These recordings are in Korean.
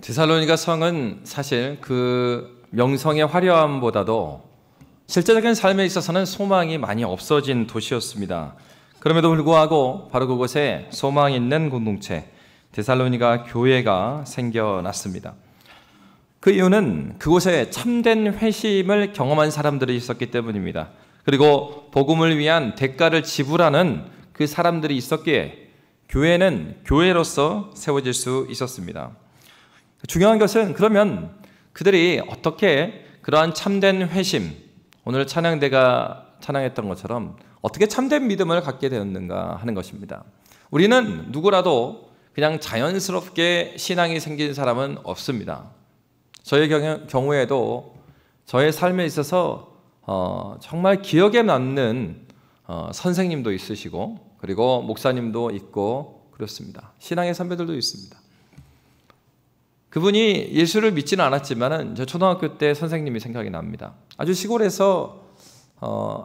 데살로니가 성은 사실 그 명성의 화려함보다도 실제적인 삶에 있어서는 소망이 많이 없어진 도시였습니다. 그럼에도 불구하고 바로 그곳에 소망 있는 공동체 데살로니가 교회가 생겨났습니다. 그 이유는 그곳에 참된 회심을 경험한 사람들이 있었기 때문입니다. 그리고 복음을 위한 대가를 지불하는 그 사람들이 있었기에 교회는 교회로서 세워질 수 있었습니다. 중요한 것은 그러면 그들이 어떻게 그러한 참된 회심, 오늘 찬양대가 찬양했던 것처럼 어떻게 참된 믿음을 갖게 되었는가 하는 것입니다. 우리는 누구라도 그냥 자연스럽게 신앙이 생긴 사람은 없습니다. 저의 경우에도 저의 삶에 있어서 정말 기억에 남는 선생님도 있으시고 그리고 목사님도 있고 그렇습니다. 신앙의 선배들도 있습니다. 그분이 예수를 믿지는 않았지만 저 초등학교 때 선생님이 생각이 납니다. 아주 시골에서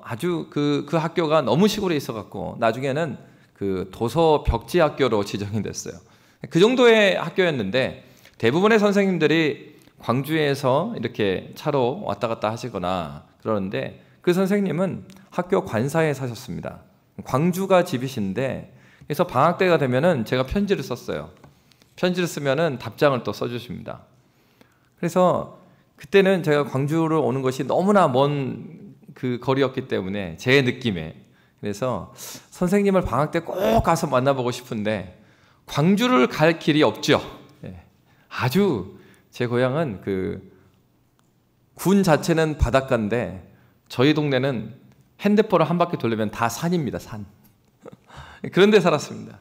아주 그 학교가 너무 시골에 있어갖고 나중에는 그 도서 벽지 학교로 지정이 됐어요. 그 정도의 학교였는데 대부분의 선생님들이 광주에서 이렇게 차로 왔다 갔다 하시거나 그러는데 그 선생님은 학교 관사에 사셨습니다. 광주가 집이신데 그래서 방학 때가 되면은 제가 편지를 썼어요. 편지를 쓰면은 답장을 또 써주십니다. 그래서 그때는 제가 광주로 오는 것이 너무나 먼 그 거리였기 때문에 제 느낌에 그래서 선생님을 방학 때 꼭 가서 만나보고 싶은데 광주를 갈 길이 없죠. 아주 제 고향은 그 군 자체는 바닷가인데 저희 동네는 핸드폰을 한 바퀴 돌리면 다 산입니다. 산. 그런 데 살았습니다.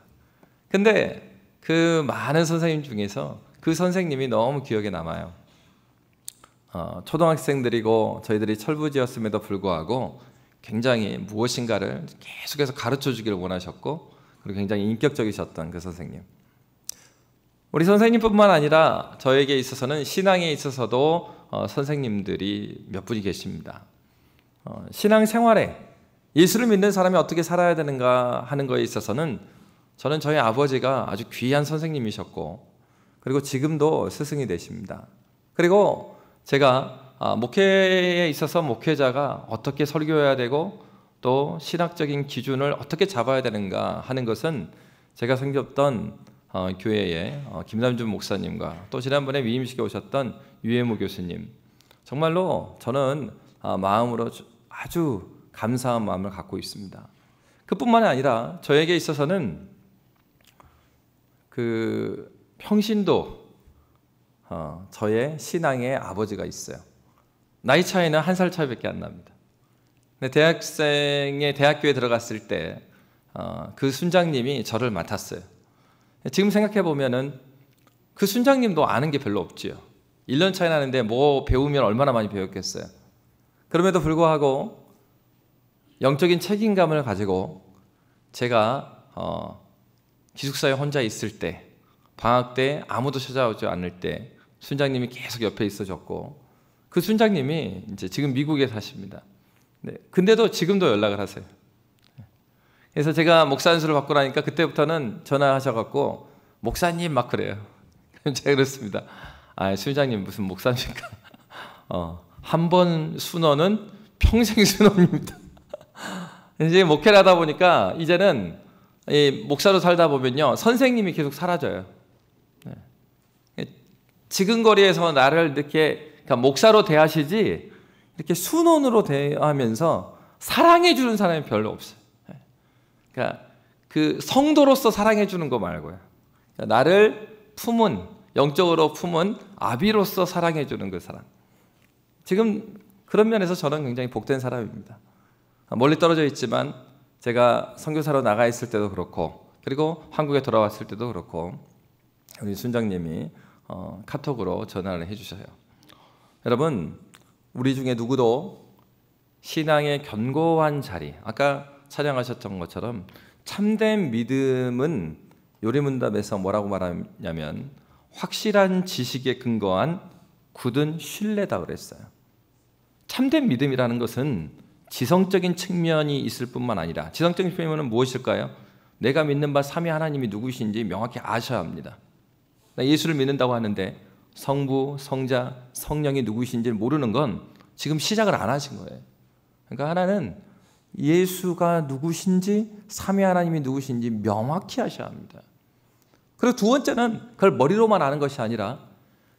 근데 그 많은 선생님 중에서 그 선생님이 너무 기억에 남아요. 초등학생들이고 저희들이 철부지였음에도 불구하고 굉장히 무엇인가를 계속해서 가르쳐 주기를 원하셨고 그리고 굉장히 인격적이셨던 그 선생님. 우리 선생님뿐만 아니라 저에게 있어서는 신앙에 있어서도 선생님들이 몇 분이 계십니다. 신앙생활에 예수를 믿는 사람이 어떻게 살아야 되는가 하는 거에 있어서는 저는 저희 아버지가 아주 귀한 선생님이셨고 그리고 지금도 스승이 되십니다. 그리고 제가 목회에 있어서 목회자가 어떻게 설교해야 되고 또 신학적인 기준을 어떻게 잡아야 되는가 하는 것은 제가 섬겼던 교회의 김남준 목사님과 또 지난번에 위임식에 오셨던 유해무 교수님 정말로 저는 마음으로 아주 감사한 마음을 갖고 있습니다. 그뿐만 아니라 저에게 있어서는 그 평신도 저의 신앙의 아버지가 있어요. 나이 차이는 1살 차이밖에 안 납니다. 근데 대학교에 들어갔을 때 그 순장님이 저를 맡았어요. 지금 생각해 보면은 그 순장님도 아는 게 별로 없지요. 1년 차이 나는데 뭐 배우면 얼마나 많이 배웠겠어요. 그럼에도 불구하고 영적인 책임감을 가지고 제가 기숙사에 혼자 있을 때 방학 때 아무도 찾아오지 않을 때 순장님이 계속 옆에 있어줬고 그 순장님이 이제 지금 미국에 사십니다. 네, 근데도 지금도 연락을 하세요. 그래서 제가 목사 안수를 받고 나니까 그때부터는 전화하셔갖고 목사님 막 그래요. 제가 그랬습니다. 순장님 무슨 목사입니까? 한 번 순원은 평생 순원입니다. 이제 목회를 하다 보니까 이제는 이 목사로 살다 보면요 선생님이 계속 사라져요. 지근거리에서 나를 이렇게 그러니까 목사로 대하시지 이렇게 순원으로 대하면서 사랑해 주는 사람이 별로 없어요. 그러니까 그 성도로서 사랑해 주는 거 말고요. 그러니까 나를 품은 영적으로 품은 아비로서 사랑해 주는 그 사람. 지금 그런 면에서 저는 굉장히 복된 사람입니다. 멀리 떨어져 있지만 제가 선교사로 나가 있을 때도 그렇고 그리고 한국에 돌아왔을 때도 그렇고 우리 순장님이 카톡으로 전화를 해주셔요. 여러분 우리 중에 누구도 신앙의 견고한 자리 아까 찬양하셨던 것처럼 참된 믿음은 요리문답에서 뭐라고 말하냐면 확실한 지식에 근거한 굳은 신뢰다 그랬어요. 참된 믿음이라는 것은 지성적인 측면이 있을 뿐만 아니라 지성적인 측면은 무엇일까요? 내가 믿는 바 삼위 하나님이 누구신지 명확히 아셔야 합니다. 예수를 믿는다고 하는데 성부, 성자, 성령이 누구신지를 모르는 건 지금 시작을 안 하신 거예요. 그러니까 하나는 예수가 누구신지, 삼위 하나님이 누구신지 명확히 하셔야 합니다. 그리고 두 번째는 그걸 머리로만 아는 것이 아니라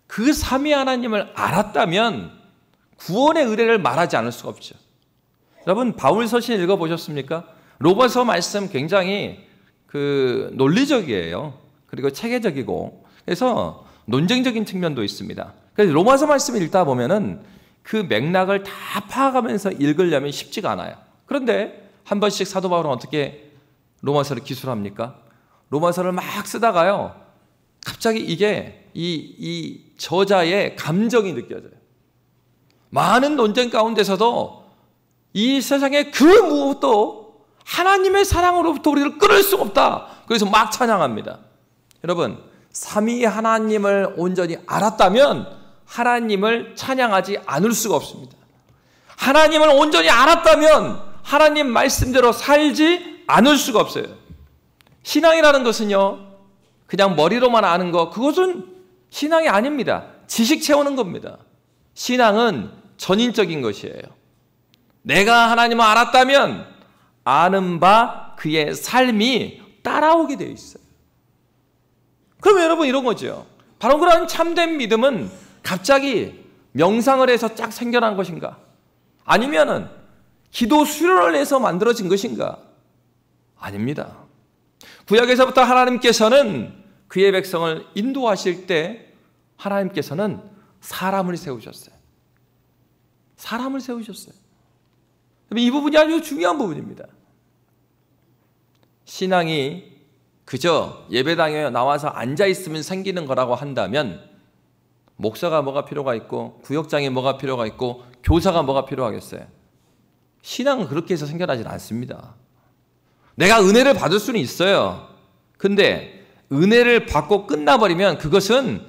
그 삼위 하나님을 알았다면 구원의 의뢰를 말하지 않을 수가 없죠. 여러분, 바울 서신 읽어보셨습니까? 로마서 말씀 굉장히 논리적이에요. 그리고 체계적이고, 그래서 논쟁적인 측면도 있습니다. 그래서 로마서 말씀을 읽다 보면은 그 맥락을 다 파악하면서 읽으려면 쉽지가 않아요. 그런데 한 번씩 사도 바울은 어떻게 로마서를 기술합니까? 로마서를 막 쓰다가요, 갑자기 이게 이 저자의 감정이 느껴져요. 많은 논쟁 가운데서도 이 세상의 그 무엇도 하나님의 사랑으로부터 우리를 끊을 수가 없다. 그래서 막 찬양합니다. 여러분, 삼위 하나님을 온전히 알았다면 하나님을 찬양하지 않을 수가 없습니다. 하나님을 온전히 알았다면 하나님 말씀대로 살지 않을 수가 없어요. 신앙이라는 것은요, 그냥 머리로만 아는 거, 그것은 신앙이 아닙니다. 지식 채우는 겁니다. 신앙은 전인적인 것이에요. 내가 하나님을 알았다면 아는 바 그의 삶이 따라오게 되어 있어요. 그러면 여러분, 이런 거죠. 바로 그런 참된 믿음은 갑자기 명상을 해서 쫙 생겨난 것인가? 아니면은 기도 수련을 해서 만들어진 것인가? 아닙니다. 구약에서부터 하나님께서는 그의 백성을 인도하실 때 하나님께서는 사람을 세우셨어요. 사람을 세우셨어요. 이 부분이 아주 중요한 부분입니다. 신앙이 그저 예배당에 나와서 앉아있으면 생기는 거라고 한다면 목사가 뭐가 필요가 있고 구역장이 뭐가 필요가 있고 교사가 뭐가 필요하겠어요? 신앙은 그렇게 해서 생겨나지 않습니다. 내가 은혜를 받을 수는 있어요. 근데 은혜를 받고 끝나버리면 그것은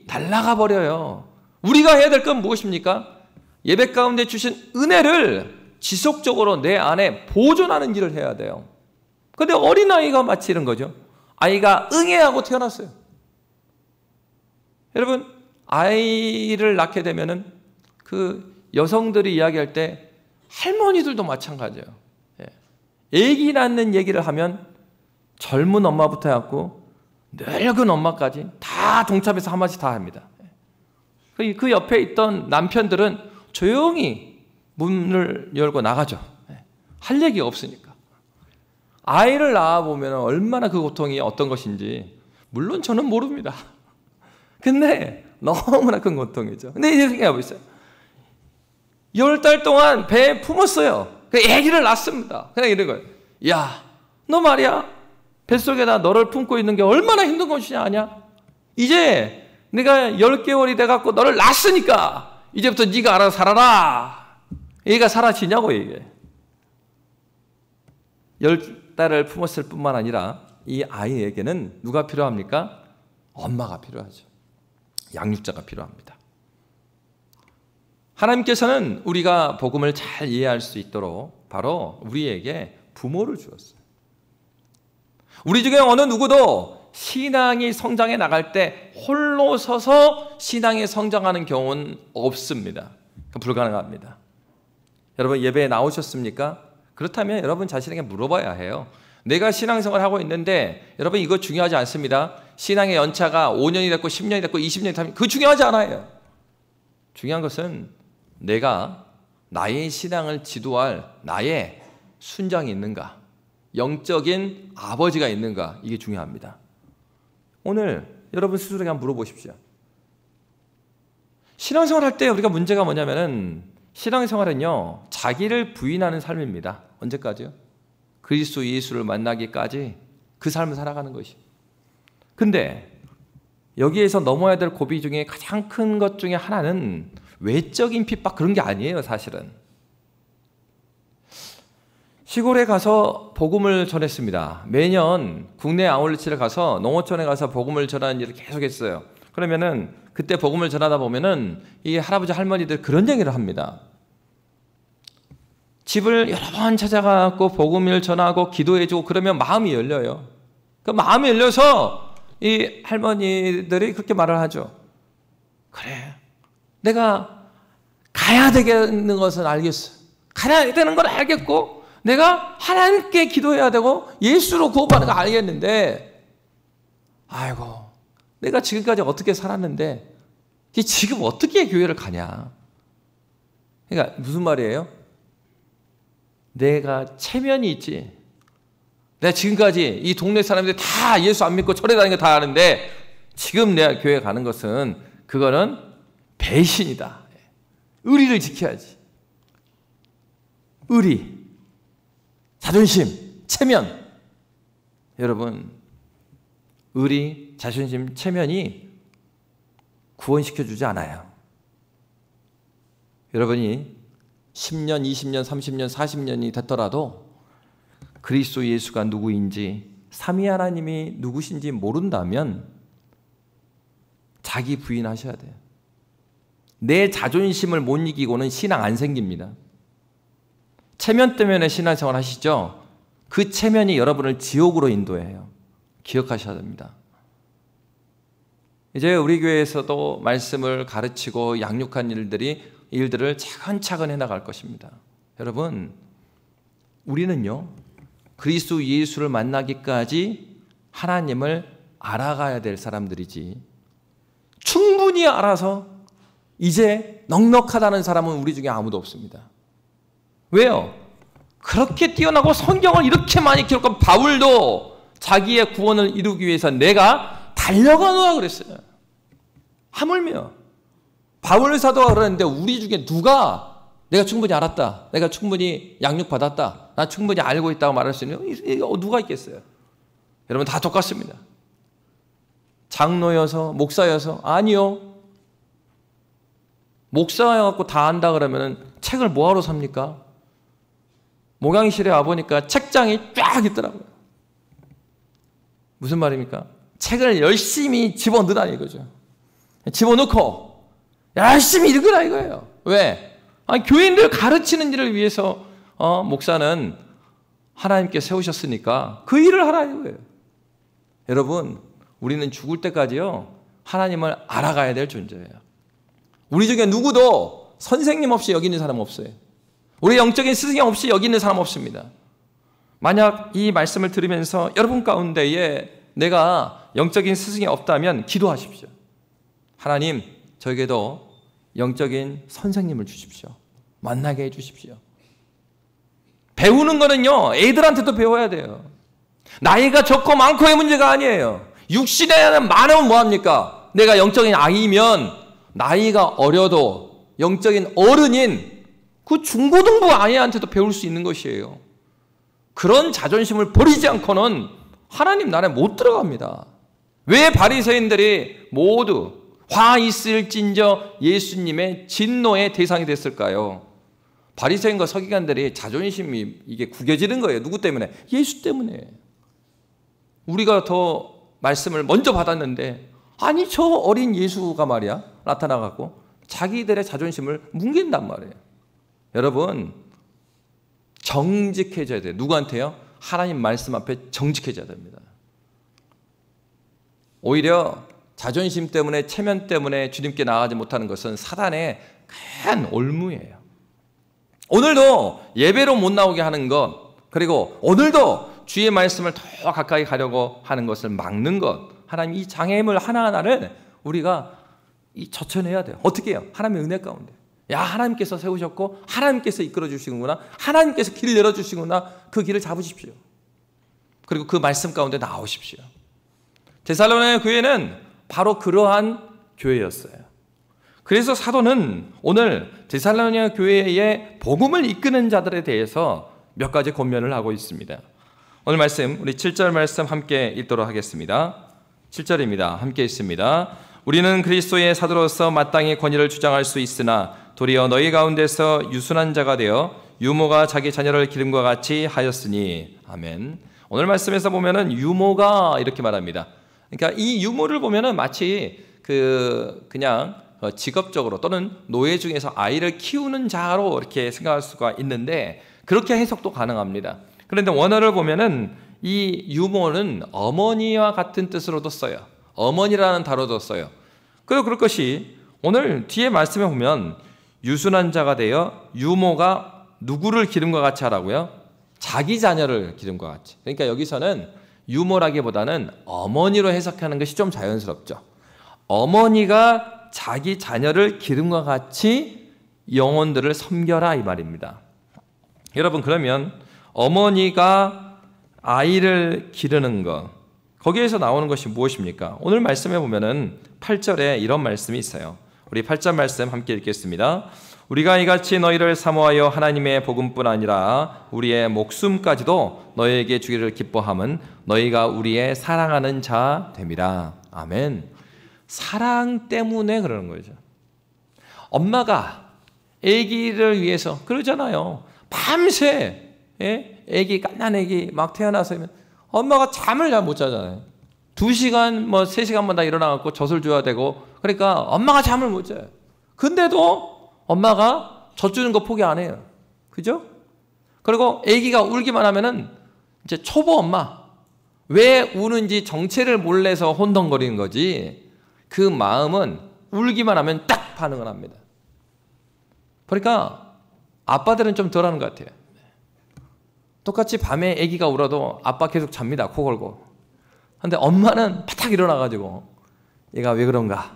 날아가 버려요. 우리가 해야 될 건 무엇입니까? 예배 가운데 주신 은혜를 지속적으로 내 안에 보존하는 일을 해야 돼요. 근데 어린아이가 마치 이런 거죠. 아이가 응애하고 태어났어요. 여러분, 아이를 낳게 되면은 그 여성들이 이야기할 때 할머니들도 마찬가지예요. 아기 낳는 얘기를 하면 젊은 엄마부터 해갖고 늙은 엄마까지 다 동참해서 한마디씩 다 합니다. 그 옆에 있던 남편들은 조용히 문을 열고 나가죠. 할 얘기가 없으니까. 아이를 낳아보면 얼마나 그 고통이 어떤 것인지 물론 저는 모릅니다. 근데 너무나 큰 고통이죠. 근데 이제 생각해 보세요. 10달 동안 배에 품었어요. 그 아기를 낳습니다. 그냥 이런 거예요. 야, 너 말이야, 뱃속에다 너를 품고 있는 게 얼마나 힘든 것이냐 아냐? 이제 내가 10개월이 돼갖고 너를 낳았으니까 이제부터 네가 알아서 살아라. 얘가 사라지냐고 이게. 10달을 품었을 뿐만 아니라 이 아이에게는 누가 필요합니까? 엄마가 필요하죠. 양육자가 필요합니다. 하나님께서는 우리가 복음을 잘 이해할 수 있도록 바로 우리에게 부모를 주었어요. 우리 중에 어느 누구도 신앙이 성장해 나갈 때 홀로 서서 신앙이 성장하는 경우는 없습니다. 불가능합니다. 여러분, 예배에 나오셨습니까? 그렇다면 여러분 자신에게 물어봐야 해요. 내가 신앙생활을 하고 있는데 여러분, 이거 중요하지 않습니다. 신앙의 연차가 5년이 됐고 10년이 됐고 20년이 됐고 그거 중요하지 않아요. 중요한 것은 내가 나의 신앙을 지도할 나의 순장이 있는가, 영적인 아버지가 있는가, 이게 중요합니다. 오늘 여러분 스스로에게 한번 물어보십시오. 신앙생활 할 때 우리가 문제가 뭐냐면은 신앙생활은요, 자기를 부인하는 삶입니다. 언제까지요? 그리스도 예수를 만나기까지 그 삶을 살아가는 것이. 근데 여기에서 넘어야 될 고비 중에 가장 큰 것 중에 하나는 외적인 핍박, 그런 게 아니에요, 사실은. 시골에 가서 복음을 전했습니다. 매년 국내 아울렛을 가서 농어촌에 가서 복음을 전하는 일을 계속했어요. 그러면은 그때 복음을 전하다 보면은 이 할아버지 할머니들 그런 얘기를 합니다. 집을 여러 번 찾아가고 복음을 전하고 기도해주고 그러면 마음이 열려요. 그 마음이 열려서 이 할머니들이 그렇게 말을 하죠. 그래, 내가 가야 되는 것은 알겠어. 가야 되는 걸 알겠고 내가 하나님께 기도해야 되고 예수로 구원받는 거 알겠는데, 아이고, 내가 지금까지 어떻게 살았는데 지금 어떻게 교회를 가냐. 그러니까 무슨 말이에요? 내가 체면이 있지. 내가 지금까지 이 동네 사람들이 다 예수 안 믿고 절에 다니는 거 다 아는데 지금 내가 교회 가는 것은 그거는 배신이다. 의리를 지켜야지. 의리, 자존심, 체면. 여러분, 의리, 자존심, 체면이 구원시켜주지 않아요. 여러분이 10년, 20년, 30년, 40년이 됐더라도 그리스도 예수가 누구인지, 삼위 하나님이 누구신지 모른다면 자기 부인하셔야 돼요. 내 자존심을 못 이기고는 신앙 안 생깁니다. 체면 때문에 신앙생활 하시죠? 그 체면이 여러분을 지옥으로 인도해요. 기억하셔야 됩니다. 이제 우리 교회에서도 말씀을 가르치고 양육한 일들을 차근차근 해나갈 것입니다. 여러분, 우리는요, 그리스도 예수를 만나기까지 하나님을 알아가야 될 사람들이지, 충분히 알아서 이제 넉넉하다는 사람은 우리 중에 아무도 없습니다. 왜요? 그렇게 뛰어나고 성경을 이렇게 많이 기록한 바울도 자기의 구원을 이루기 위해서 내가 달려가노라 그랬어요. 하물며 바울 사도가 그러는데 우리 중에 누가 내가 충분히 알았다, 내가 충분히 양육받았다, 나 충분히 알고 있다고 말할 수 있는 누가 있겠어요? 여러분, 다 똑같습니다. 장로여서, 목사여서, 아니요. 목사여갖고 다 안다 그러면 책을 뭐하러 삽니까? 목양실에 와보니까 책장이 쫙 있더라고요. 무슨 말입니까? 책을 열심히 집어넣으라 이거죠. 집어넣고 열심히 읽으라 이거예요. 왜? 아니, 교인들 가르치는 일을 위해서 목사는 하나님께 세우셨으니까 그 일을 하라 이거예요. 여러분, 우리는 죽을 때까지요, 하나님을 알아가야 될 존재예요. 우리 중에 누구도 선생님 없이 여기 있는 사람 없어요. 우리 영적인 스승이 없이 여기 있는 사람 없습니다. 만약 이 말씀을 들으면서 여러분 가운데에 내가 영적인 스승이 없다면 기도하십시오. 하나님, 저에게도 영적인 선생님을 주십시오. 만나게 해주십시오. 배우는 거는요, 애들한테도 배워야 돼요. 나이가 적고 많고의 문제가 아니에요. 육신에 많으면 뭐합니까? 내가 영적인 아이면 나이가 어려도 영적인 어른인 그 중고등부 아이한테도 배울 수 있는 것이에요. 그런 자존심을 버리지 않고는 하나님 나라에 못 들어갑니다. 왜 바리새인들이 모두 화 있을진저 예수님의 진노의 대상이 됐을까요? 바리새인과 서기관들이 자존심이 이게 구겨지는 거예요. 누구 때문에? 예수 때문에. 우리가 더 말씀을 먼저 받았는데, 아니 저 어린 예수가 말이야 나타나갖고 자기들의 자존심을 뭉갠단 말이에요. 여러분, 정직해져야 돼요. 누구한테요? 하나님 말씀 앞에 정직해져야 됩니다. 오히려 자존심 때문에, 체면 때문에 주님께 나아가지 못하는 것은 사단의 큰 올무예요. 오늘도 예배로 못 나오게 하는 것, 그리고 오늘도 주의 말씀을 더 가까이 가려고 하는 것을 막는 것, 하나님 이 장애물 하나하나를 우리가 젖혀내야 돼요. 어떻게 해요? 하나님의 은혜 가운데. 야, 하나님께서 세우셨고 하나님께서 이끌어 주시는구나, 하나님께서 길을 열어주시구나, 그 길을 잡으십시오. 그리고 그 말씀 가운데 나오십시오. 데살로니가 교회는 바로 그러한 교회였어요. 그래서 사도는 오늘 데살로니가 교회의 복음을 이끄는 자들에 대해서 몇 가지 권면을 하고 있습니다. 오늘 말씀, 우리 7절 말씀 함께 읽도록 하겠습니다. 7절입니다. 함께 읽습니다. 우리는 그리스도의 사도로서 마땅히 권위를 주장할 수 있으나 도리어 너희 가운데서 유순한 자가 되어 유모가 자기 자녀를 기름과 같이 하였으니. 아멘. 오늘 말씀에서 보면은 유모가 이렇게 말합니다. 그러니까 이 유모를 보면은 마치 그냥 직업적으로 또는 노예 중에서 아이를 키우는 자로 이렇게 생각할 수가 있는데, 그렇게 해석도 가능합니다. 그런데 원어를 보면은 이 유모는 어머니와 같은 뜻으로도 써요. 어머니라는 단어도 써요. 그리고 그럴 것이 오늘 뒤에 말씀에 보면 유순한 자가 되어 유모가 누구를 기름과 같이 하라고요? 자기 자녀를 기름과 같이. 그러니까 여기서는 유모라기보다는 어머니로 해석하는 것이 좀 자연스럽죠. 어머니가 자기 자녀를 기름과 같이 영혼들을 섬겨라 이 말입니다. 여러분, 그러면 어머니가 아이를 기르는 것, 거기에서 나오는 것이 무엇입니까? 오늘 말씀에 보면은 8절에 이런 말씀이 있어요. 우리 8절 말씀 함께 읽겠습니다. 우리가 이같이 너희를 사모하여 하나님의 복음뿐 아니라 우리의 목숨까지도 너희에게 주기를 기뻐함은 너희가 우리의 사랑하는 자 됨이라. 아멘. 사랑 때문에 그러는 거죠. 엄마가 아기를 위해서 그러잖아요. 밤새 아기, 갓난 아기 막 태어나서면 엄마가 잠을 잘 못 자잖아요. 2시간, 3시간마다 일어나갖고 젖을 줘야 되고, 그러니까 엄마가 잠을 못 자요. 근데도 엄마가 젖 주는 거 포기 안 해요. 그죠? 그리고 아기가 울기만 하면은 이제 초보 엄마. 왜 우는지 정체를 몰라서 혼동거리는 거지. 그 마음은 울기만 하면 딱 반응을 합니다. 그러니까 아빠들은 좀 덜하는 것 같아요. 똑같이 밤에 아기가 울어도 아빠 계속 잡니다. 코 골고. 근데 엄마는 파탁 일어나가지고 얘가 왜 그런가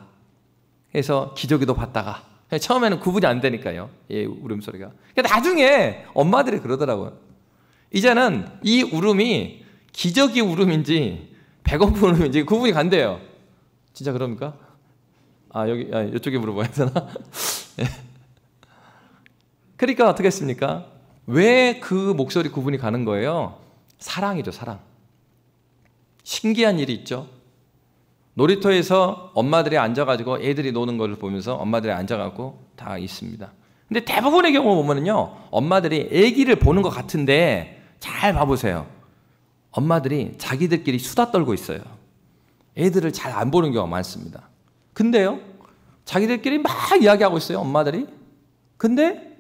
해서 기저귀도 받다가 처음에는 구분이 안 되니까요. 얘 울음소리가. 나중에 엄마들이 그러더라고요. 이제는 이 울음이 기저귀 울음인지 배고픈 울음인지 구분이 간대요. 진짜 그럽니까? 이쪽에 물어봐야 되나? 그러니까 어떻게 했습니까? 왜 그 목소리 구분이 가는 거예요? 사랑이죠, 사랑. 신기한 일이 있죠. 놀이터에서 엄마들이 앉아가지고 애들이 노는 걸 보면서 엄마들이 앉아가지고 다 있습니다. 근데 대부분의 경우 보면은요, 엄마들이 아기를 보는 것 같은데 잘 봐보세요. 엄마들이 자기들끼리 수다 떨고 있어요. 애들을 잘 안 보는 경우가 많습니다. 근데요, 자기들끼리 막 이야기하고 있어요, 엄마들이. 근데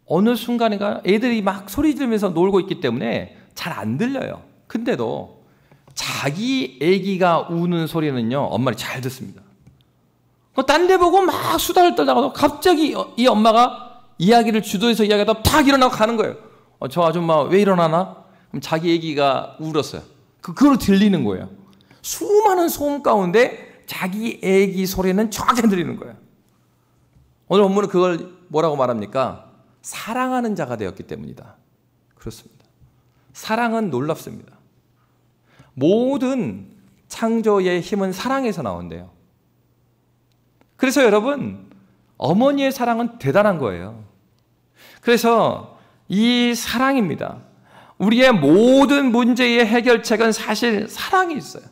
어느 순간인가 애들이 막 소리 지르면서 놀고 있기 때문에 잘 안 들려요. 근데도 자기 아기가 우는 소리는요, 엄마를 잘 듣습니다. 딴 데 보고 막 수다를 떨다가도 갑자기 이 엄마가 이야기를 주도해서 이야기하다 탁 일어나고 가는 거예요. 저 아줌마 왜 일어나나? 그럼 자기 아기가 울었어요. 그걸 들리는 거예요. 수많은 소음 가운데 자기 아기 소리는 정확히 들리는 거예요. 오늘 본문은 그걸 뭐라고 말합니까? 사랑하는 자가 되었기 때문이다. 그렇습니다. 사랑은 놀랍습니다. 모든 창조의 힘은 사랑에서 나온대요. 그래서 여러분, 어머니의 사랑은 대단한 거예요. 그래서 이 사랑입니다. 우리의 모든 문제의 해결책은 사실 사랑이 있어요.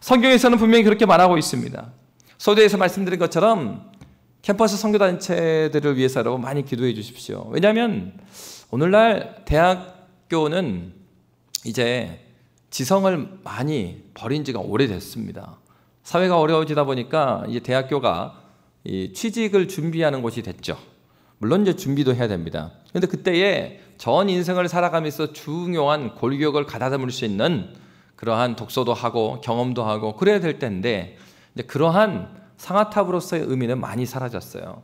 성경에서는 분명히 그렇게 말하고 있습니다. 서두에서 말씀드린 것처럼 캠퍼스 선교단체들을 위해서 여러분 많이 기도해 주십시오. 왜냐하면 오늘날 대학교는 이제 지성을 많이 버린 지가 오래됐습니다. 사회가 어려워지다 보니까 이제 대학교가 이 취직을 준비하는 곳이 됐죠. 물론 이제 준비도 해야 됩니다. 그런데 그때에 전 인생을 살아가면서 중요한 골격을 가다듬을 수 있는 그러한 독서도 하고 경험도 하고 그래야 될 텐데 이제 그러한 상아탑으로서의 의미는 많이 사라졌어요.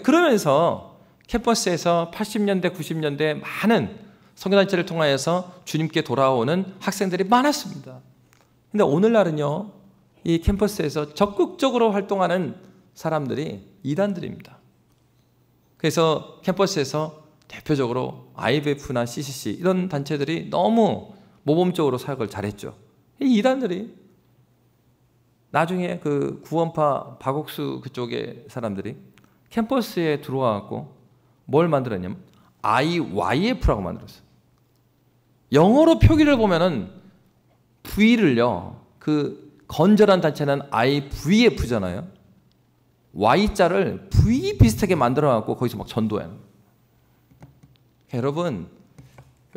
그러면서 캠퍼스에서 80년대, 90년대 많은 선교단체를 통하여서 주님께 돌아오는 학생들이 많았습니다. 근데 오늘날은요, 이 캠퍼스에서 적극적으로 활동하는 사람들이 이단들입니다. 그래서 캠퍼스에서 대표적으로 IBF나 CCC 이런 단체들이 너무 모범적으로 사역을 잘했죠. 이 이단들이 나중에 그 구원파 박옥수 그쪽의 사람들이 캠퍼스에 들어와갖고 뭘 만들었냐면 IYF라고 만들었어요. 영어로 표기를 보면은 V를요, 그 건전한 단체는 IVF잖아요. Y자를 V 비슷하게 만들어갖고 거기서 막 전도해요. 여러분,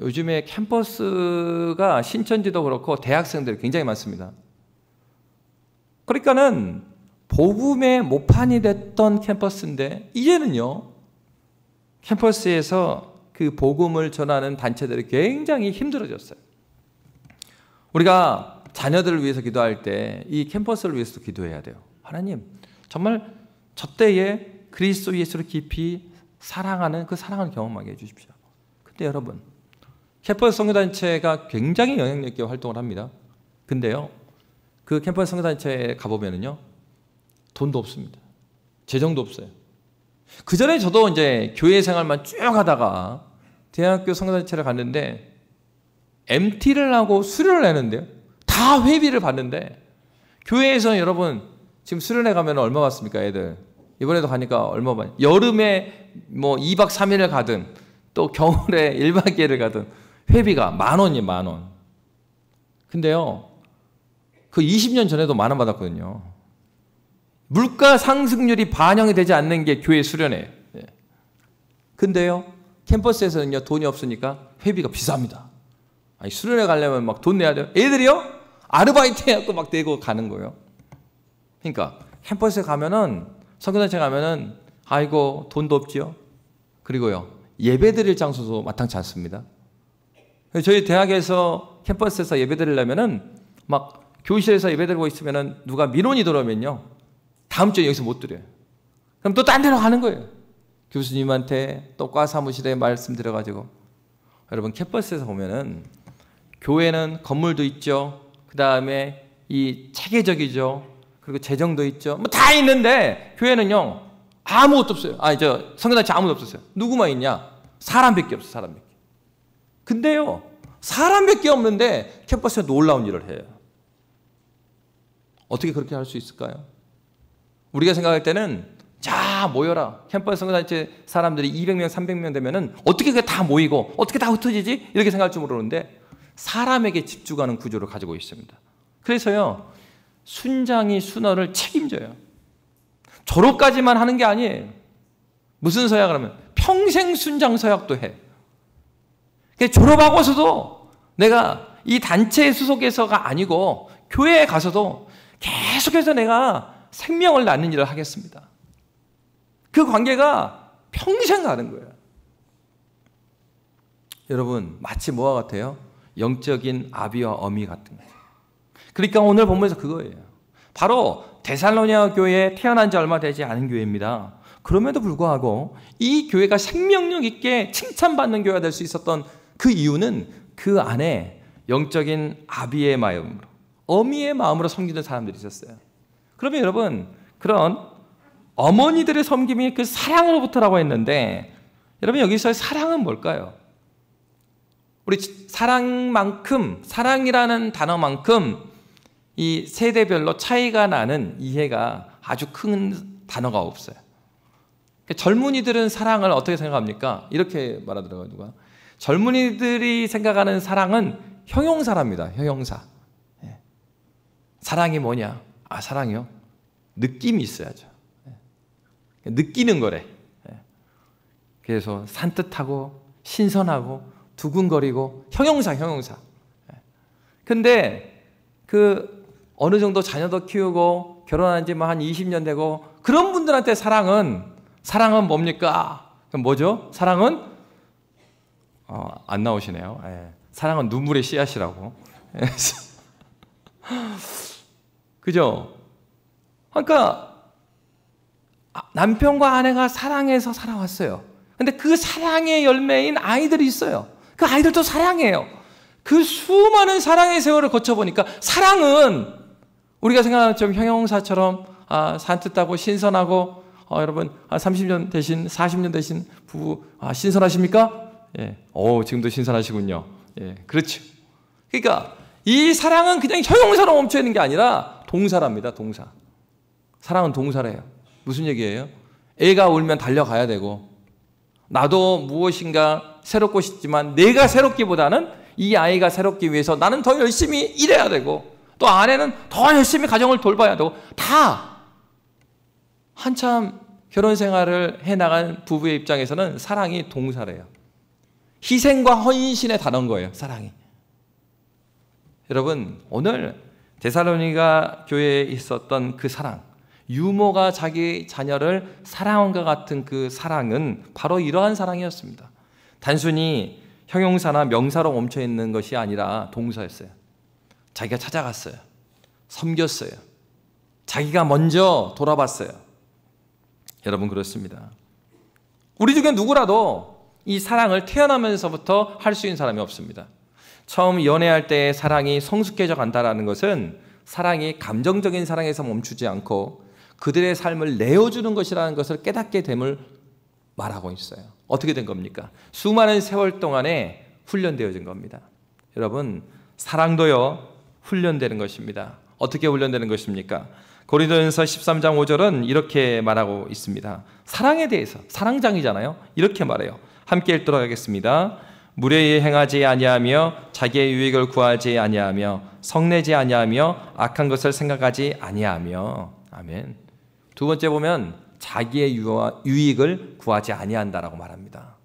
요즘에 캠퍼스가 신천지도 그렇고 대학생들이 굉장히 많습니다. 그러니까는 복음의 모판이 됐던 캠퍼스인데 이제는요, 캠퍼스에서 그 복음을 전하는 단체들이 굉장히 힘들어졌어요. 우리가 자녀들을 위해서 기도할 때 이 캠퍼스를 위해서도 기도해야 돼요. 하나님, 정말 저 때에 그리스도 예수를 깊이 사랑하는 그 사랑을 경험하게 해주십시오. 근데 여러분, 캠퍼스 선교단체가 굉장히 영향력 있게 활동을 합니다. 근데요, 그 캠퍼스 선교단체에 가보면은요, 돈도 없습니다. 재정도 없어요. 그 전에 저도 이제 교회 생활만 쭉 하다가 대학교 선교단체를 갔는데 MT를 하고 수료를 내는데요, 다 회비를 받는데, 교회에서 여러분 지금 수련회 가면 얼마 받습니까? 애들 이번에도 가니까 얼마 받? 여름에 뭐 2박 3일을 가든 또 겨울에 1박 2일을 가든 회비가 10,000원이에요. 10,000원. 근데요, 그 20년 전에도 10,000원 받았거든요. 물가 상승률이 반영이 되지 않는 게 교회 수련회. 근데요, 캠퍼스에서는요, 돈이 없으니까 회비가 비쌉니다. 아니, 수련회 가려면 막 돈 내야 돼요. 애들이요, 아르바이트 해갖고 막 내고 가는 거예요. 그러니까 캠퍼스에 가면은, 선교단체 가면은, 아이고 돈도 없지요. 그리고요, 예배 드릴 장소도 마땅치 않습니다. 저희 대학에서 캠퍼스에서 예배 드리려면은 막 교실에서 예배 드리고 있으면은 누가 민원이 들어오면요, 다음 주에 여기서 못 드려요. 그럼 또 딴 데로 가는 거예요. 교수님한테 또 과 사무실에 말씀드려가지고. 여러분, 캠퍼스에서 보면은 교회는 건물도 있죠. 그 다음에 이 체계적이죠. 그리고 재정도 있죠. 뭐 다 있는데 교회는요, 아무것도 없어요. 선교단체 아무도 없었어요. 누구만 있냐? 사람밖에 없어요. 사람밖에. 근데요, 사람밖에 없는데 캠퍼스에 놀라운 일을 해요. 어떻게 그렇게 할 수 있을까요? 우리가 생각할 때는 자 모여라. 캠퍼스 선교단체 사람들이 200명, 300명 되면은 어떻게 그게 다 모이고 어떻게 다 흩어지지? 이렇게 생각할 줄 모르는데 사람에게 집중하는 구조를 가지고 있습니다. 그래서요, 순장이 순원을 책임져요. 졸업까지만 하는 게 아니에요. 무슨 서약을 하면 평생 순장 서약도 해. 졸업하고서도 내가 이 단체에 소속해서가 아니고 교회에 가서도 계속해서 내가 생명을 낳는 일을 하겠습니다. 그 관계가 평생 가는 거예요. 여러분, 마치 뭐와 같아요? 영적인 아비와 어미 같은 거예요. 그러니까 오늘 본문에서 그거예요. 바로 데살로니가 교회에 태어난 지 얼마 되지 않은 교회입니다. 그럼에도 불구하고 이 교회가 생명력 있게 칭찬받는 교회가 될 수 있었던 그 이유는 그 안에 영적인 아비의 마음으로, 어미의 마음으로 섬기는 사람들이 있었어요. 그러면 여러분, 그런 어머니들의 섬김이 그 사랑으로부터라고 했는데, 여러분 여기서의 사랑은 뭘까요? 우리 사랑만큼, 사랑이라는 단어만큼 이 세대별로 차이가 나는 이해가 아주 큰 단어가 없어요. 젊은이들은 사랑을 어떻게 생각합니까? 이렇게 말하더라고요, 누가. 젊은이들이 생각하는 사랑은 형용사랍니다. 형용사. 사랑이 뭐냐? 사랑이요? 느낌이 있어야죠. 느끼는 거래. 그래서 산뜻하고 신선하고 두근거리고 형용사. 근데 그 어느 정도 자녀도 키우고 결혼한 지 한 20년 되고 그런 분들한테 사랑은 뭡니까? 그럼 뭐죠? 사랑은 안 나오시네요. 사랑은 눈물의 씨앗이라고. 그죠? 그러니까 남편과 아내가 사랑해서 살아왔어요. 근데 그 사랑의 열매인 아이들이 있어요. 그 아이들도 사랑해요. 그 수많은 사랑의 세월을 거쳐보니까 사랑은 우리가 생각하는 좀 형용사처럼 산뜻하고 신선하고 여러분 30년 되신 40년 되신 부부 신선하십니까? 예. 지금도 신선하시군요. 예, 그렇죠. 그러니까 이 사랑은 그냥 형용사로 멈춰 있는 게 아니라 동사랍니다. 동사. 사랑은 동사래요. 무슨 얘기예요? 애가 울면 달려가야 되고 나도 무엇인가 새롭고 싶지만 내가 새롭기보다는 이 아이가 새롭기 위해서 나는 더 열심히 일해야 되고 또 아내는 더 열심히 가정을 돌봐야 되고 다 한참 결혼 생활을 해나간 부부의 입장에서는 사랑이 동사래요. 희생과 헌신의 단어인 거예요. 사랑이. 여러분, 오늘 데살로니가 교회에 있었던 그 사랑, 유모가 자기 자녀를 사랑한과 같은 그 사랑은 바로 이러한 사랑이었습니다. 단순히 형용사나 명사로 멈춰 있는 것이 아니라 동사였어요. 자기가 찾아갔어요. 섬겼어요. 자기가 먼저 돌아봤어요. 여러분 그렇습니다. 우리 중에 누구라도 이 사랑을 태어나면서부터 할 수 있는 사람이 없습니다. 처음 연애할 때의 사랑이 성숙해져 간다는 것은 사랑이 감정적인 사랑에서 멈추지 않고 그들의 삶을 내어주는 것이라는 것을 깨닫게 됨을 말하고 있어요. 어떻게 된 겁니까? 수많은 세월 동안에 훈련되어진 겁니다. 여러분, 사랑도요 훈련되는 것입니다. 어떻게 훈련되는 것입니까? 고린도전서 13장 5절은 이렇게 말하고 있습니다. 사랑에 대해서, 사랑장이잖아요. 이렇게 말해요. 함께 읽도록 하겠습니다. 무례히 행하지 아니하며 자기의 유익을 구하지 아니하며 성내지 아니하며 악한 것을 생각하지 아니하며. 아멘. 두 번째 보면 자기의 유익을 구하지 아니한다라고 말합니다.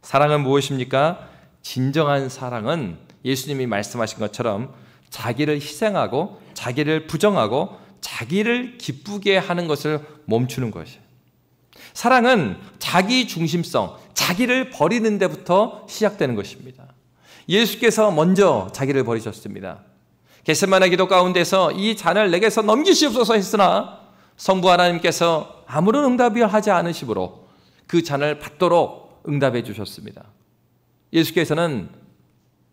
사랑은 무엇입니까? 진정한 사랑은 예수님이 말씀하신 것처럼 자기를 희생하고 자기를 부정하고 자기를 기쁘게 하는 것을 멈추는 것이에요. 사랑은 자기 중심성, 자기를 버리는 데부터 시작되는 것입니다. 예수께서 먼저 자기를 버리셨습니다. 겟세마네 기도 가운데서 이 잔을 내게서 넘기시옵소서 했으나 성부 하나님께서 아무런 응답이 하지 않으시므로 그 잔을 받도록 응답해 주셨습니다. 예수께서는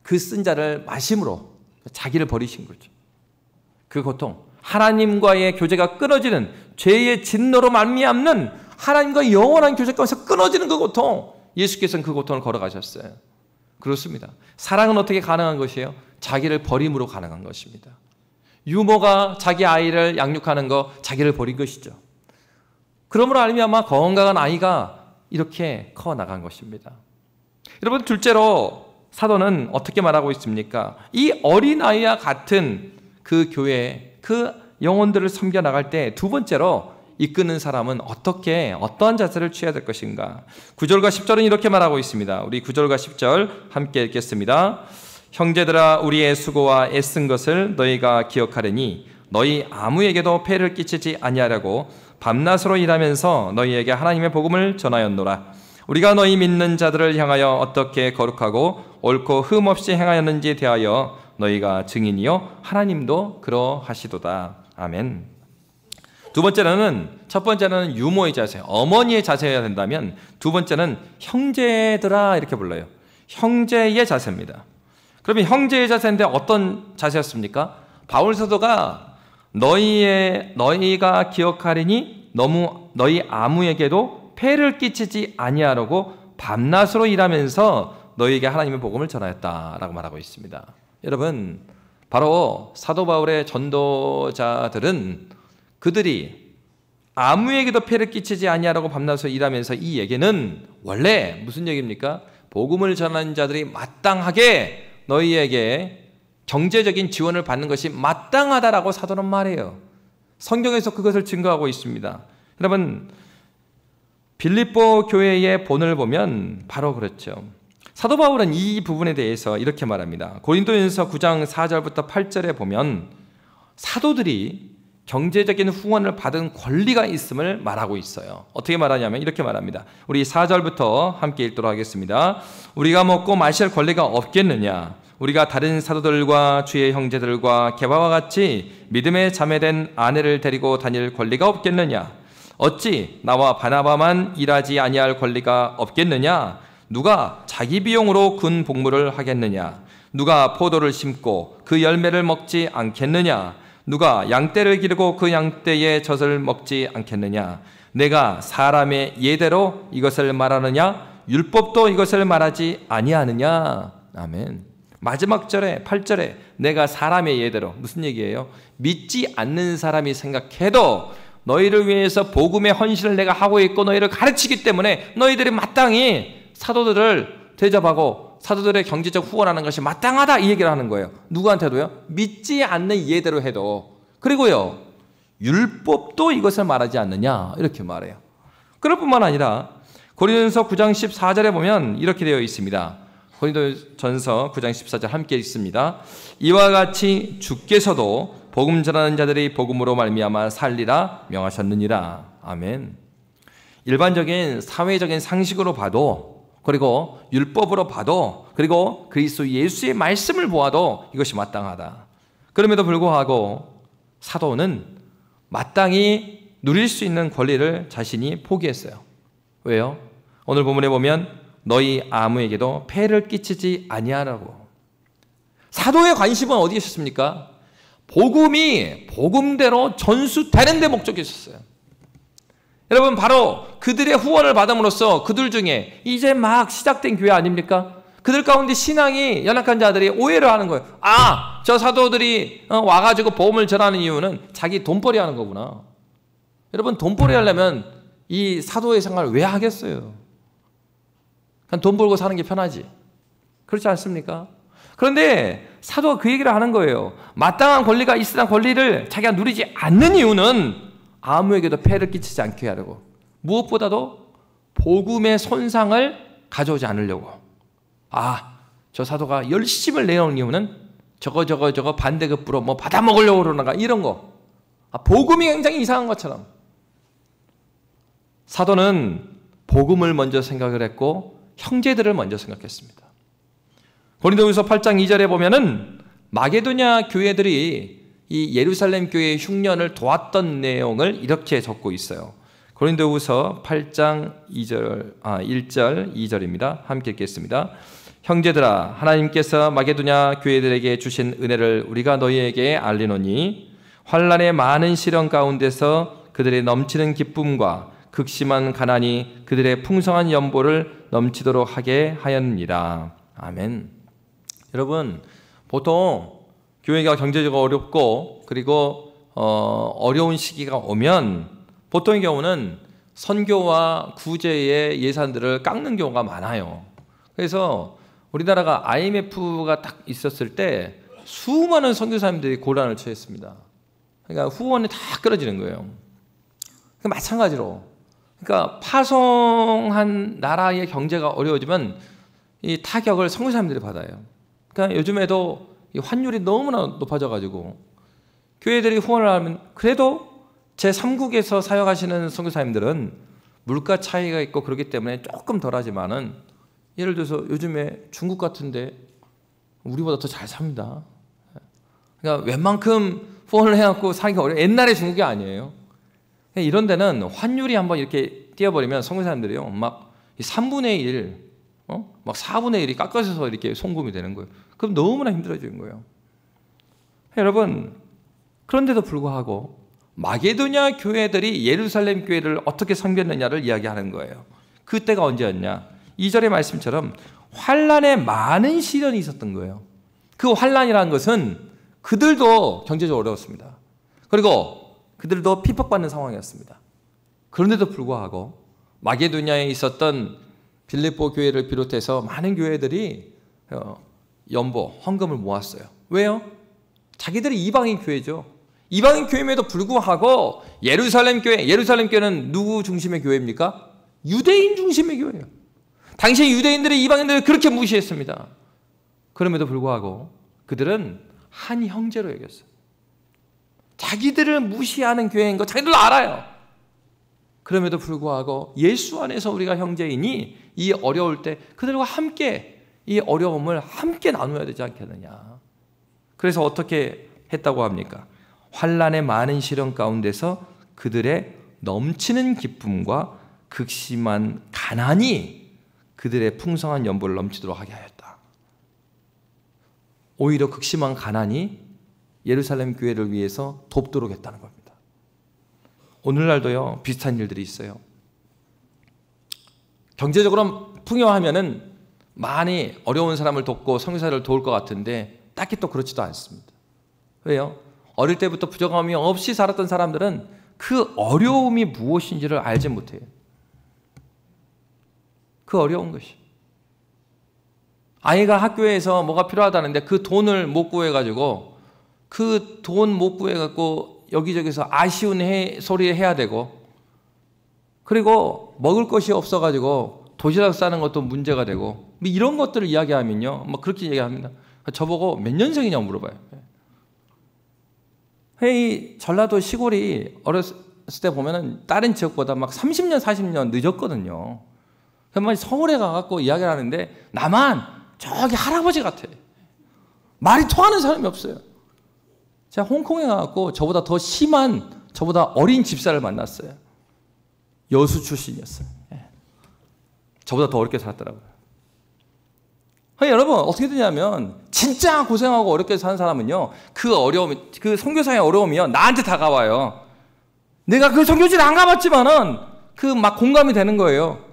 그 쓴 잔을 마심으로 자기를 버리신 거죠. 그 고통, 하나님과의 교제가 끊어지는 죄의 진노로 말미암는 하나님과 영원한 교제 가운데서 끊어지는 그 고통, 예수께서는 그 고통을 걸어가셨어요. 그렇습니다. 사랑은 어떻게 가능한 것이에요? 자기를 버림으로 가능한 것입니다. 유모가 자기 아이를 양육하는 거 자기를 버린 것이죠. 그러므로 말미암아 건강한 아이가 이렇게 커나간 것입니다. 여러분, 둘째로 사도는 어떻게 말하고 있습니까? 이 어린아이와 같은 그 교회, 그 영혼들을 섬겨나갈 때 두 번째로 이끄는 사람은 어떠한 자세를 취해야 될 것인가? 9절과 10절은 이렇게 말하고 있습니다. 우리 9절과 10절 함께 읽겠습니다. 형제들아, 우리의 수고와 애쓴 것을 너희가 기억하려니 너희 아무에게도 폐를 끼치지 아니하려고 밤낮으로 일하면서 너희에게 하나님의 복음을 전하였노라. 우리가 너희 믿는 자들을 향하여 어떻게 거룩하고 옳고 흠 없이 행하였는지 대하여 너희가 증인이요 하나님도 그러하시도다. 아멘. 두 번째는, 첫 번째는 유모의 자세, 어머니의 자세여야 된다면 두 번째는 형제들아 이렇게 불러요. 형제의 자세입니다. 그러면 형제의 자세인데 어떤 자세였습니까? 바울 사도가 너희가 기억하리니 너희 아무에게도 폐를 끼치지 아니하려고 밤낮으로 일하면서 너희에게 하나님의 복음을 전하였다라고 말하고 있습니다. 여러분, 바로 사도 바울의 전도자들은 그들이 아무에게도 폐를 끼치지 아니하라고 밤낮으로 일하면서, 이 얘기는 원래 무슨 얘기입니까? 복음을 전하는 자들이 마땅하게 너희에게 경제적인 지원을 받는 것이 마땅하다라고 사도는 말해요. 성경에서 그것을 증거하고 있습니다. 여러분, 빌립보 교회의 본을 보면 바로 그렇죠. 사도 바울은 이 부분에 대해서 이렇게 말합니다. 고린도전서 9장 4절부터 8절에 보면 사도들이 경제적인 후원을 받은 권리가 있음을 말하고 있어요. 어떻게 말하냐면 이렇게 말합니다. 우리 4절부터 함께 읽도록 하겠습니다. 우리가 먹고 마실 권리가 없겠느냐? 우리가 다른 사도들과 주의 형제들과 게바와 같이 믿음에 자매된 아내를 데리고 다닐 권리가 없겠느냐? 어찌 나와 바나바만 일하지 아니할 권리가 없겠느냐? 누가 자기 비용으로 군 복무를 하겠느냐? 누가 포도를 심고 그 열매를 먹지 않겠느냐? 누가 양떼를 기르고 그 양떼의 젖을 먹지 않겠느냐? 내가 사람의 예대로 이것을 말하느냐? 율법도 이것을 말하지 아니하느냐? 아멘. 마지막 절에 8절에 내가 사람의 예대로, 무슨 얘기예요? 믿지 않는 사람이 생각해도 너희를 위해서 복음의 헌신을 내가 하고 있고 너희를 가르치기 때문에 너희들이 마땅히 사도들을 대접하고 사도들의 경제적 후원하는 것이 마땅하다, 이 얘기를 하는 거예요. 누구한테도요? 믿지 않는 예대로 해도. 그리고요, 율법도 이것을 말하지 않느냐, 이렇게 말해요. 그럴 뿐만 아니라 고린도전서 9장 14절에 보면 이렇게 되어 있습니다. 고린도전서 9장 14절 함께 읽습니다. 이와 같이 주께서도 복음 전하는 자들이 복음으로 말미암아 살리라 명하셨느니라. 아멘. 일반적인 사회적인 상식으로 봐도, 그리고 율법으로 봐도, 그리고 그리스도 예수의 말씀을 보아도 이것이 마땅하다. 그럼에도 불구하고 사도는 마땅히 누릴 수 있는 권리를 자신이 포기했어요. 왜요? 오늘 본문에 보면 너희 아무에게도 폐를 끼치지 아니하라고. 사도의 관심은 어디에 있었습니까? 복음이 복음대로 전수되는 데 목적이 있었어요. 여러분, 바로 그들의 후원을 받음으로써 그들 중에 이제 막 시작된 교회 아닙니까? 그들 가운데 신앙이 연약한 자들이 오해를 하는 거예요. 아, 저 사도들이 와가지고 복음을 전하는 이유는 자기 돈벌이 하는 거구나. 여러분, 돈벌이 하려면 이 사도의 생활을 왜 하겠어요? 그냥 돈 벌고 사는 게 편하지. 그렇지 않습니까? 그런데 사도가 그 얘기를 하는 거예요. 마땅한 권리가 있으나 권리를 자기가 누리지 않는 이유는 아무에게도 폐를 끼치지 않게 하려고. 무엇보다도 복음의 손상을 가져오지 않으려고. 아, 저 사도가 열심을 내놓은 이유는 저거 반대급부로 뭐 받아먹으려고 그러는가 이런 거. 아, 복음이 굉장히 이상한 것처럼. 사도는 복음을 먼저 생각을 했고 형제들을 먼저 생각했습니다. 고린도후서 8장 2절에 보면은 마게도냐 교회들이 이 예루살렘 교회의 흉년을 도왔던 내용을 이렇게 적고 있어요. 고린도후서 8장 1절 2절입니다. 함께 읽겠습니다. 형제들아, 하나님께서 마게도냐 교회들에게 주신 은혜를 우리가 너희에게 알리노니 환난의 많은 시련 가운데서 그들의 넘치는 기쁨과 극심한 가난이 그들의 풍성한 연보를 넘치도록 하게 하였느니라. 아멘. 여러분, 보통 교회가 경제적으로 어렵고 그리고 어려운 시기가 오면 보통의 경우는 선교와 구제의 예산들을 깎는 경우가 많아요. 그래서 우리나라가 IMF가 딱 있었을 때 수많은 선교사님들이 고난을 처했습니다. 그러니까 후원이 다 끊어지는 거예요. 그러니까 마찬가지로, 그러니까 파송한 나라의 경제가 어려워지면 이 타격을 선교사님들이 받아요. 그러니까 요즘에도 이 환율이 너무나 높아져가지고 교회들이 후원을 하면 그래도 제3국에서 사역하시는 선교사님들은 물가 차이가 있고 그렇기 때문에 조금 덜하지만은 예를 들어서 요즘에 중국 같은데 우리보다 더 잘 삽니다. 그러니까 웬만큼 후원을 해갖고 사기가 어려워요. 옛날의 중국이 아니에요. 이런 데는 환율이 한번 이렇게 뛰어버리면 선교사님들이요 막 3분의 1, 막 4분의 1이 깎아져서 이렇게 송금이 되는 거예요. 그럼 너무나 힘들어지는 거예요. 여러분, 그런데도 불구하고 마게도냐 교회들이 예루살렘 교회를 어떻게 섬겼느냐를 이야기하는 거예요. 그때가 언제였냐? 2절의 말씀처럼 환난에 많은 시련이 있었던 거예요. 그 환난이라는 것은 그들도 경제적으로 어려웠습니다. 그리고 그들도 핍박받는 상황이었습니다. 그런데도 불구하고 마게도냐에 있었던 빌립보 교회를 비롯해서 많은 교회들이 연보, 헌금을 모았어요. 왜요? 자기들이 이방인 교회죠. 이방인 교회임에도 불구하고 예루살렘 교회는 누구 중심의 교회입니까? 유대인 중심의 교회예요. 당시 유대인들이 이방인들을 그렇게 무시했습니다. 그럼에도 불구하고 그들은 한 형제로 여겼어요. 자기들을 무시하는 교회인 거 자기들도 알아요. 그럼에도 불구하고 예수 안에서 우리가 형제이니 이 어려울 때 그들과 함께 이 어려움을 함께 나눠야 되지 않겠느냐. 그래서 어떻게 했다고 합니까? 환난의 많은 시련 가운데서 그들의 넘치는 기쁨과 극심한 가난이 그들의 풍성한 연보를 넘치도록 하게 하였다. 오히려 극심한 가난이 예루살렘 교회를 위해서 돕도록 했다는 겁니다. 오늘날도요 비슷한 일들이 있어요. 경제적으로 풍요하면은 많이 어려운 사람을 돕고 선교사를 도울 것 같은데 딱히 또 그렇지도 않습니다. 왜요? 어릴 때부터 부족함이 없이 살았던 사람들은 그 어려움이 무엇인지를 알지 못해요. 그 어려운 것이. 아이가 학교에서 뭐가 필요하다는데 그 돈을 못 구해가지고 그 돈 못 구해갖고 여기저기서 아쉬운 소리 해야 되고, 그리고 먹을 것이 없어가지고 도시락 싸는 것도 문제가 되고, 이런 것들을 이야기하면요 막 그렇게 얘기합니다. 저보고 몇 년생이냐고 물어봐요. 이 전라도 시골이 어렸을 때 보면은 다른 지역보다 막 30년 40년 늦었거든요. 그러면 서울에 가갖고 이야기를 하는데 나만 저기 할아버지 같아. 말이 통하는 사람이 없어요. 제가 홍콩에 가갖고 저보다 더 심한 저보다 어린 집사를 만났어요. 여수 출신이었어요. 저보다 더 어렵게 살았더라고요. 여러분 어떻게 되냐면 진짜 고생하고 어렵게 사는 사람은요, 그 어려움, 그 선교사의 어려움이요 나한테 다가와요. 내가 그 선교지를 안 가봤지만은 그 막 공감이 되는 거예요.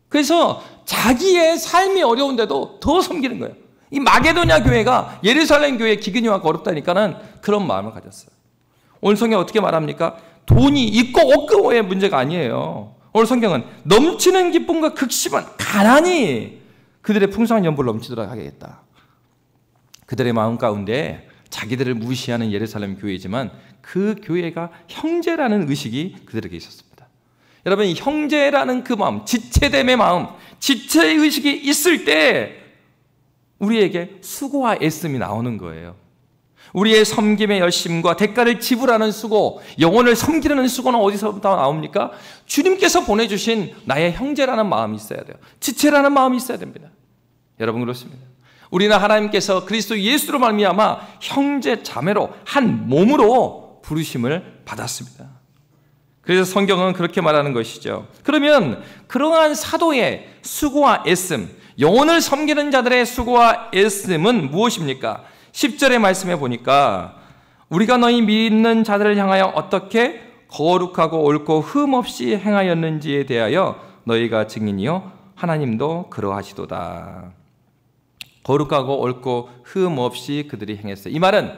그래서 자기의 삶이 어려운데도 더 섬기는 거예요. 이 마게도냐 교회가 예루살렘 교회 기근이 와서 어렵다니까는 그런 마음을 가졌어요. 오늘 성경 어떻게 말합니까? 돈이 있고 없고의 문제가 아니에요. 오늘 성경은 넘치는 기쁨과 극심한 가난이 그들의 풍성한 연보를 넘치도록 하겠다. 그들의 마음 가운데 자기들을 무시하는 예루살렘 교회이지만 그 교회가 형제라는 의식이 그들에게 있었습니다. 여러분, 이 형제라는 그 마음, 지체됨의 마음, 지체의 의식이 있을 때 우리에게 수고와 애씀이 나오는 거예요. 우리의 섬김의 열심과 대가를 지불하는 수고, 영혼을 섬기려는 수고는 어디서부터 나옵니까? 주님께서 보내주신 나의 형제라는 마음이 있어야 돼요. 지체라는 마음이 있어야 됩니다. 여러분 그렇습니다. 우리는 하나님께서 그리스도 예수로 말미암아 형제 자매로 한 몸으로 부르심을 받았습니다. 그래서 성경은 그렇게 말하는 것이죠. 그러면 그러한 사도의 수고와 애씀, 영혼을 섬기는 자들의 수고와 애씀은 무엇입니까? 10절의 말씀에 보니까 우리가 너희 믿는 자들을 향하여 어떻게 거룩하고 옳고 흠 없이 행하였는지에 대하여 너희가 증인이요 하나님도 그러하시도다. 거룩하고 옳고 흠 없이 그들이 행했어요. 이 말은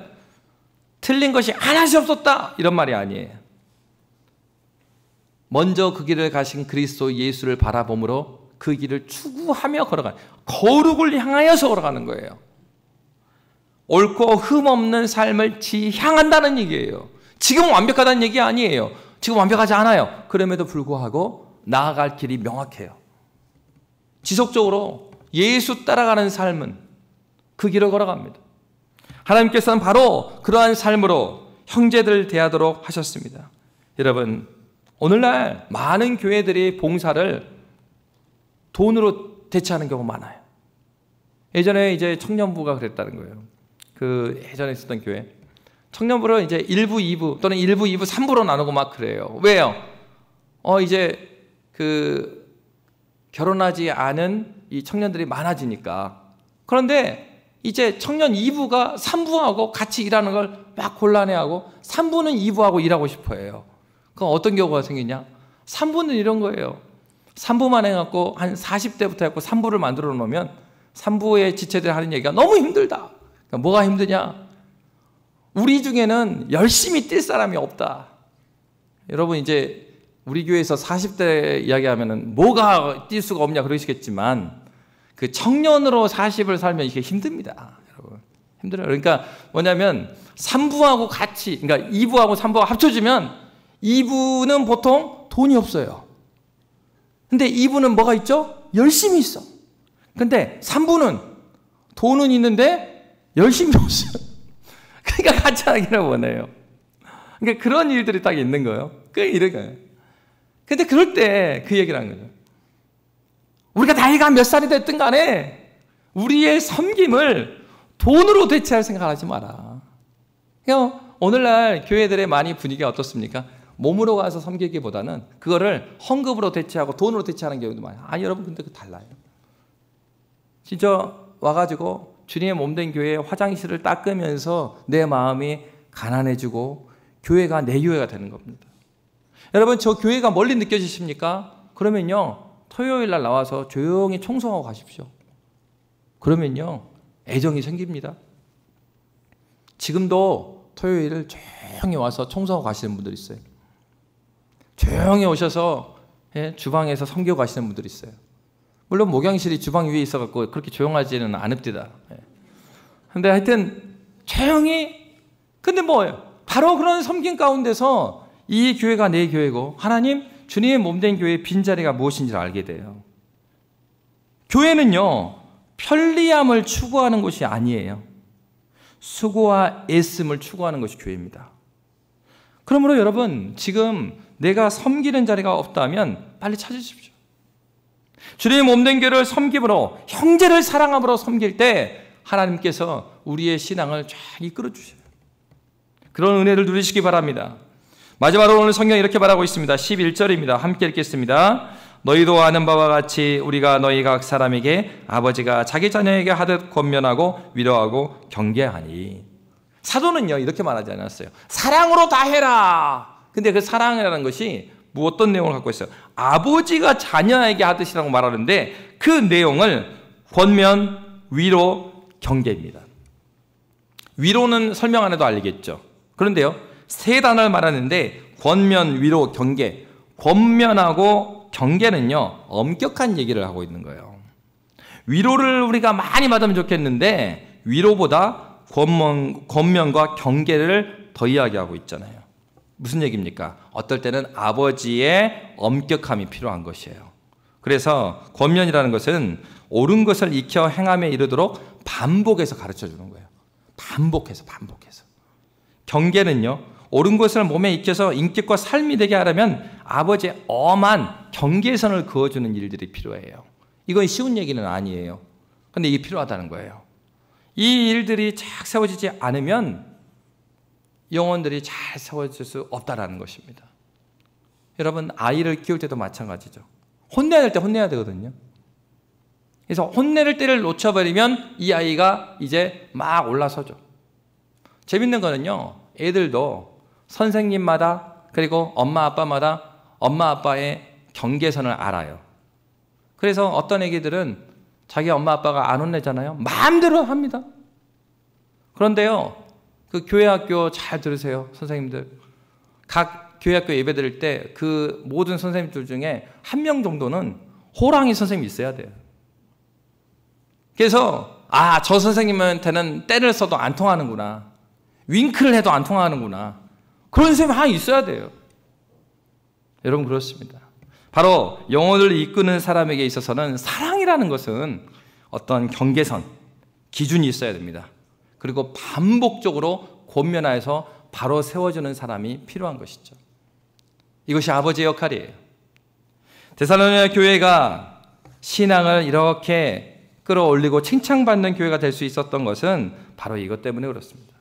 틀린 것이 하나씩 없었다 이런 말이 아니에요. 먼저 그 길을 가신 그리스도 예수를 바라봄으로 그 길을 추구하며 걸어가는, 거룩을 향하여서 걸어가는 거예요. 옳고 흠 없는 삶을 지향한다는 얘기예요. 지금 완벽하다는 얘기 아니에요. 지금 완벽하지 않아요. 그럼에도 불구하고 나아갈 길이 명확해요. 지속적으로 예수 따라가는 삶은 그 길을 걸어갑니다. 하나님께서는 바로 그러한 삶으로 형제들을 대하도록 하셨습니다. 여러분, 오늘날 많은 교회들이 봉사를 돈으로 대체하는 경우가 많아요. 예전에 이제 청년부가 그랬다는 거예요. 그 예전에 있었던 교회. 청년부를 이제 1부, 2부 또는 1부, 2부, 3부로 나누고 막 그래요. 왜요? 이제 그 결혼하지 않은 이 청년들이 많아지니까. 그런데 이제 청년 2부가 3부하고 같이 일하는 걸 막 곤란해하고 3부는 2부하고 일하고 싶어 해요. 그럼 어떤 경우가 생기냐? 3부는 이런 거예요. 3부만 해갖고 한 40대부터 해갖고 3부를 만들어 놓으면 3부의 지체들이 하는 얘기가 너무 힘들다. 그러니까 뭐가 힘드냐? 우리 중에는 열심히 뛸 사람이 없다. 여러분 이제 우리 교회에서 40대 이야기하면은 뭐가 뛸 수가 없냐 그러시겠지만 그 청년으로 40을 살면 이게 힘듭니다. 여러분 힘들어요. 그러니까 뭐냐면 3부하고 같이, 그러니까 2부하고 3부가 합쳐지면 2부는 보통 돈이 없어요. 근데 2부는 뭐가 있죠? 열심히 있어. 근데 3부는 돈은 있는데 열심히 없어요. 그러니까 같이 하기를 원해요. 그러니까 그런 일들이 딱 있는 거예요. 이런 거예요. 근데 그럴 때 그 얘기를 하는 거죠. 우리가 나이가 몇 살이 됐든 간에 우리의 섬김을 돈으로 대체할 생각을 하지 마라. 그냥 오늘날 교회들의 많이 분위기가 어떻습니까? 몸으로 가서 섬기기보다는 그거를 헌금으로 대체하고 돈으로 대체하는 경우도 많아요. 아니 여러분 근데 그 달라요. 진짜 와가지고 주님의 몸된 교회에 화장실을 닦으면서 내 마음이 가난해지고 교회가 내 교회가 되는 겁니다. 여러분 저 교회가 멀리 느껴지십니까? 그러면요 토요일 날 나와서 조용히 청소하고 가십시오. 그러면요 애정이 생깁니다. 지금도 토요일을 조용히 와서 청소하고 가시는 분들이 있어요. 조용히 오셔서 주방에서 섬기고 가시는 분들이 있어요. 물론 목양실이 주방 위에 있어갖고 그렇게 조용하지는 않읍니다. 근데 하여튼 조용히, 근데 뭐예요? 바로 그런 섬김 가운데서 이 교회가 내 교회고 하나님 주님의 몸된 교회의 빈자리가 무엇인지를 알게 돼요. 교회는요 편리함을 추구하는 곳이 아니에요. 수고와 애씀을 추구하는 것이 교회입니다. 그러므로 여러분 지금 내가 섬기는 자리가 없다면 빨리 찾으십시오. 주님의 몸된 교회를 섬김으로 형제를 사랑함으로 섬길 때 하나님께서 우리의 신앙을 쫙 이끌어 주셔요. 그런 은혜를 누리시기 바랍니다. 마지막으로 오늘 성경이 이렇게 말하고 있습니다. 11절입니다. 함께 읽겠습니다. 너희도 아는 바와 같이 우리가 너희 각 사람에게 아버지가 자기 자녀에게 하듯 권면하고 위로하고 경계하니. 사도는요 이렇게 말하지 않았어요. 사랑으로 다 해라. 근데 그 사랑이라는 것이 어떤 내용을 갖고 있어요? 아버지가 자녀에게 하듯이라고 말하는데 그 내용을 권면, 위로, 경계입니다. 위로는 설명 안 해도 알겠죠. 그런데요, 세 단어를 말하는데 권면, 위로, 경계. 권면하고 경계는요, 엄격한 얘기를 하고 있는 거예요. 위로를 우리가 많이 받으면 좋겠는데 위로보다 권면과 경계를 더 이야기하고 있잖아요. 무슨 얘기입니까? 어떨 때는 아버지의 엄격함이 필요한 것이에요. 그래서 권면이라는 것은 옳은 것을 익혀 행함에 이르도록 반복해서 가르쳐 주는 거예요. 반복해서. 경계는요, 옳은 것을 몸에 익혀서 인격과 삶이 되게 하려면 아버지의 엄한 경계선을 그어주는 일들이 필요해요. 이건 쉬운 얘기는 아니에요. 근데 이게 필요하다는 거예요. 이 일들이 잘 세워지지 않으면 영혼들이 잘 세워질 수 없다라는 것입니다. 여러분, 아이를 키울 때도 마찬가지죠. 혼내야 될 때 혼내야 되거든요. 그래서 혼낼 때를 놓쳐버리면 이 아이가 이제 막 올라서죠. 재밌는 거는요, 애들도 선생님마다 그리고 엄마 아빠마다 엄마 아빠의 경계선을 알아요. 그래서 어떤 애기들은 자기 엄마 아빠가 안 혼내잖아요. 마음대로 합니다. 그런데요, 그 교회 학교 잘 들으세요, 선생님들. 각 교회 학교 예배 드릴 때 그 모든 선생님들 중에 한 명 정도는 호랑이 선생님이 있어야 돼요. 그래서 저 선생님한테는 때를 써도 안 통하는구나. 윙크를 해도 안 통하는구나. 그런 선생님이 하나 있어야 돼요. 여러분, 그렇습니다. 바로 영혼을 이끄는 사람에게 있어서는 사랑이라는 것은 어떤 경계선, 기준이 있어야 됩니다. 그리고 반복적으로 권면하여서 바로 세워주는 사람이 필요한 것이죠. 이것이 아버지의 역할이에요. 데살로니가 교회가 신앙을 이렇게 끌어올리고 칭찬받는 교회가 될 수 있었던 것은 바로 이것 때문에 그렇습니다.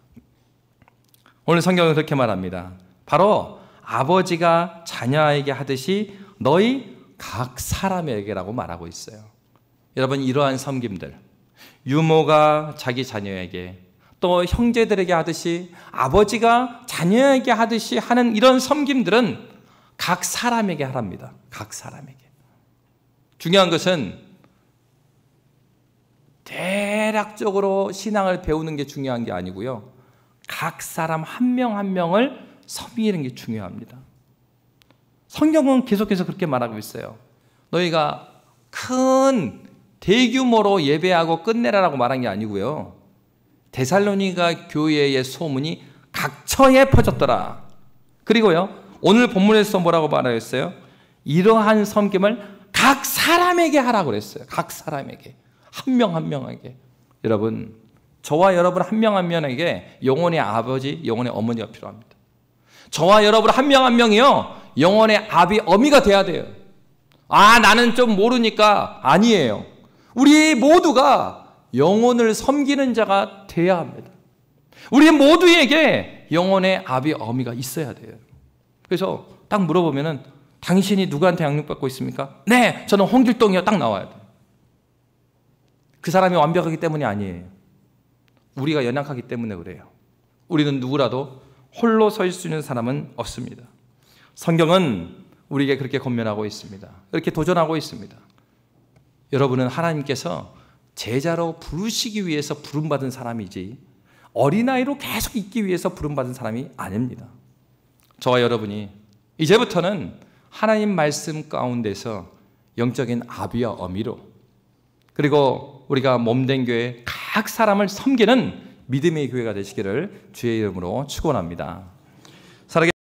오늘 성경은 그렇게 말합니다. 바로 아버지가 자녀에게 하듯이 너희 각 사람에게라고 말하고 있어요. 여러분, 이러한 섬김들, 유모가 자기 자녀에게, 또 형제들에게 하듯이, 아버지가 자녀에게 하듯이 하는 이런 섬김들은 각 사람에게 하랍니다. 각 사람에게. 중요한 것은 대략적으로 신앙을 배우는 게 중요한 게 아니고요, 각 사람 한 명 한 명을 섬기는 게 중요합니다. 성경은 계속해서 그렇게 말하고 있어요. 너희가 큰 대규모로 예배하고 끝내라라고 말한 게 아니고요, 데살로니가 교회의 소문이 각처에 퍼졌더라. 그리고요, 오늘 본문에서 뭐라고 말하였어요? 이러한 섬김을 각 사람에게 하라고 그랬어요. 각 사람에게. 한 명 한 명에게. 여러분, 저와 여러분 한 명 한 명에게 영혼의 아버지, 영혼의 어머니가 필요합니다. 저와 여러분 한 명 한 명이요, 영혼의 아비, 어미가 돼야 돼요. 나는 좀 모르니까. 아니에요. 우리 모두가 영혼을 섬기는 자가 돼야 합니다. 우리 모두에게 영혼의 아비, 어미가 있어야 돼요. 그래서 딱 물어보면은 당신이 누구한테 양육받고 있습니까? 네, 저는 홍길동이요. 딱 나와야 돼요. 그 사람이 완벽하기 때문이 아니에요. 우리가 연약하기 때문에 그래요. 우리는 누구라도 홀로 설 수 있는 사람은 없습니다. 성경은 우리에게 그렇게 권면하고 있습니다. 그렇게 도전하고 있습니다. 여러분은 하나님께서 제자로 부르시기 위해서 부름받은 사람이지 어린아이로 계속 있기 위해서 부름받은 사람이 아닙니다. 저와 여러분이 이제부터는 하나님 말씀 가운데서 영적인 아비와 어미로, 그리고 우리가 몸된 교회 각 사람을 섬기는 믿음의 교회가 되시기를 주의 이름으로 축원합니다.